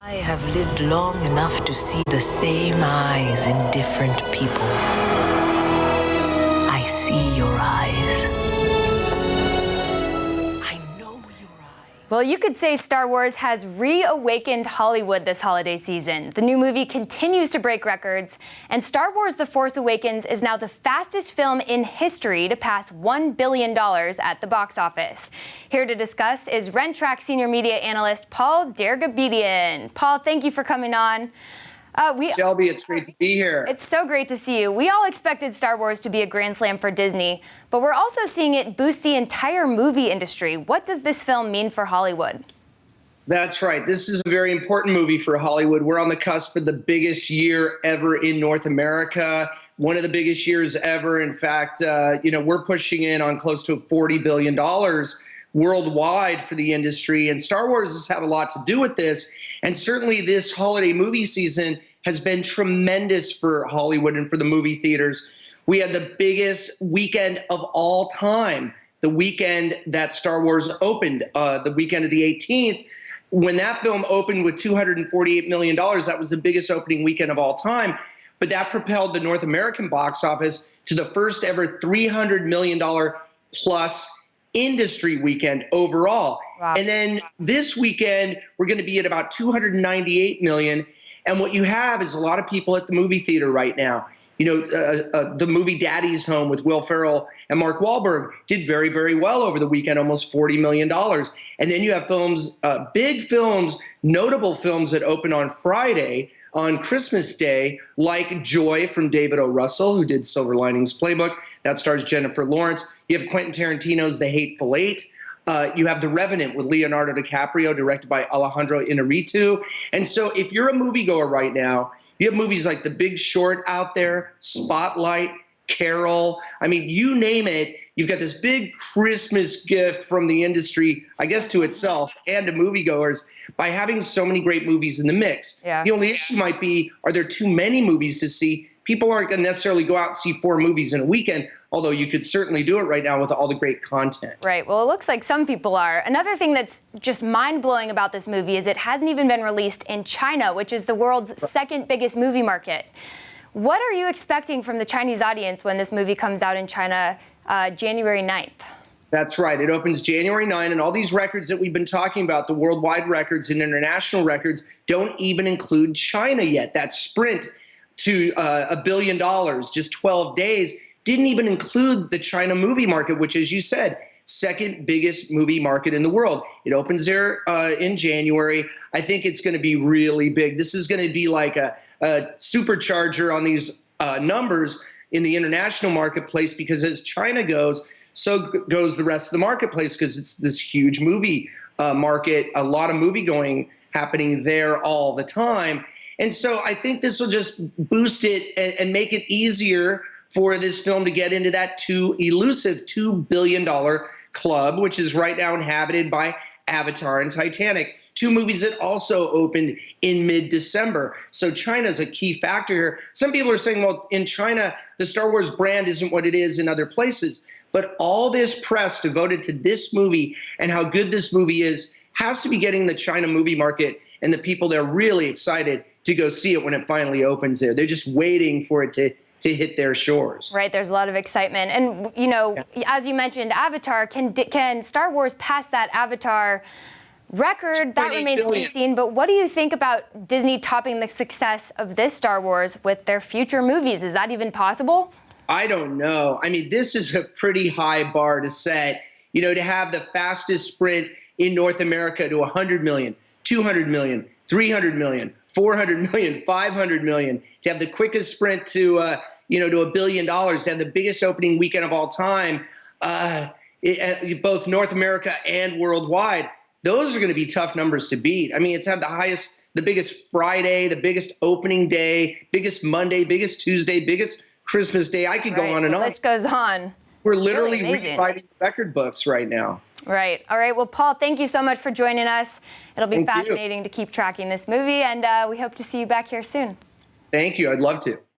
I have lived long enough to see the same eyes in different people. I see your eyes. I know your eyes. Well, you could say Star Wars has reawakened Hollywood this holiday season. The new movie continues to break records, and Star Wars: The Force Awakens is now the fastest film in history to pass $1 billion at the box office. Here to discuss is Rentrak senior media analyst Paul Dergarabedian. Paul, thank you for coming on. Shelby, it's great to be here. It's so great to see you. We all expected Star Wars to be a grand slam for Disney, but we're also seeing it boost the entire movie industry. What does this film mean for Hollywood? That's right. This is a very important movie for Hollywood. We're on the cusp of the biggest year ever in North America, one of the biggest years ever. In fact, we're pushing in on close to $40 billion worldwide for the industry, and Star Wars has had a lot to do with this. And certainly this holiday movie season has been tremendous for Hollywood and for the movie theaters. We had the biggest weekend of all time, the weekend that Star Wars opened, the weekend of the 18th. When that film opened with $248 million, that was the biggest opening weekend of all time. But that propelled the North American box office to the first ever $300 million plus industry weekend overall. Wow. And then this weekend, we're going to be at about 298 million. And what you have is a lot of people at the movie theater right now. The movie Daddy's Home with Will Ferrell and Mark Wahlberg did very, very well over the weekend, almost $40 million. And then you have films, big films, notable films that open on Friday, on Christmas Day, like Joy from David O. Russell, who did Silver Linings Playbook. That stars Jennifer Lawrence. You have Quentin Tarantino's The Hateful Eight. You have The Revenant with Leonardo DiCaprio, directed by Alejandro Inarritu. And so if you're a moviegoer right now, you have movies like The Big Short out there, Spotlight, Carol. I mean, you name it. You've got this big Christmas gift from the industry, I guess, to itself and to moviegoers by having so many great movies in the mix. Yeah. The only issue might be, are there too many movies to see? People aren't going to necessarily go out and see 4 movies in a weekend, although you could certainly do it right now with all the great content. Right. Well, it looks like some people are. Another thing that's just mind-blowing about this movie is it hasn't even been released in China, which is the world's second biggest movie market. What are you expecting from the Chinese audience when this movie comes out in China January 9th? That's right. It opens January 9, and all these records that we've been talking about, the worldwide records and international records, don't even include China yet. That sprint to $1 billion, just 12 days, didn't even include the China movie market, which, as you said, second biggest movie market in the world. It opens there in January. I think it's going to be really big. This is going to be like a supercharger on these numbers in the international marketplace, because as China goes, so goes the rest of the marketplace, because it's this huge movie market, a lot of movie going happening there all the time. And so I think this will just boost it and make it easier for this film to get into that elusive $2 billion club, which is right now inhabited by Avatar and Titanic, 2 movies that also opened in mid-December. So China's a key factor here. Some people are saying, well, in China, the Star Wars brand isn't what it is in other places. But all this press devoted to this movie and how good this movie is has to be getting the China movie market and the people there really excited to go see it when it finally opens there. They're just waiting for it to hit their shores. Right, there's a lot of excitement. And, as you mentioned, Avatar, can Star Wars pass that Avatar record? That remains to be seen. But what do you think about Disney topping the success of this Star Wars with their future movies? Is that even possible? I don't know. I mean, this is a pretty high bar to set, to have the fastest sprint in North America to 100 million, 200 million, 300 million, 400 million, 500 million, to have the quickest sprint to $1 billion, to have the biggest opening weekend of all time, both North America and worldwide. Those are going to be tough numbers to beat. I mean, it's had the biggest Friday, the biggest opening day, biggest Monday, biggest Tuesday, biggest Christmas Day. I could go on and on. The list goes on. We're literally rewriting record books right now. Right. All right. Well, Paul, thank you so much for joining us. It'll be fascinating to keep tracking this movie, and we hope to see you back here soon. Thank you. I'd love to.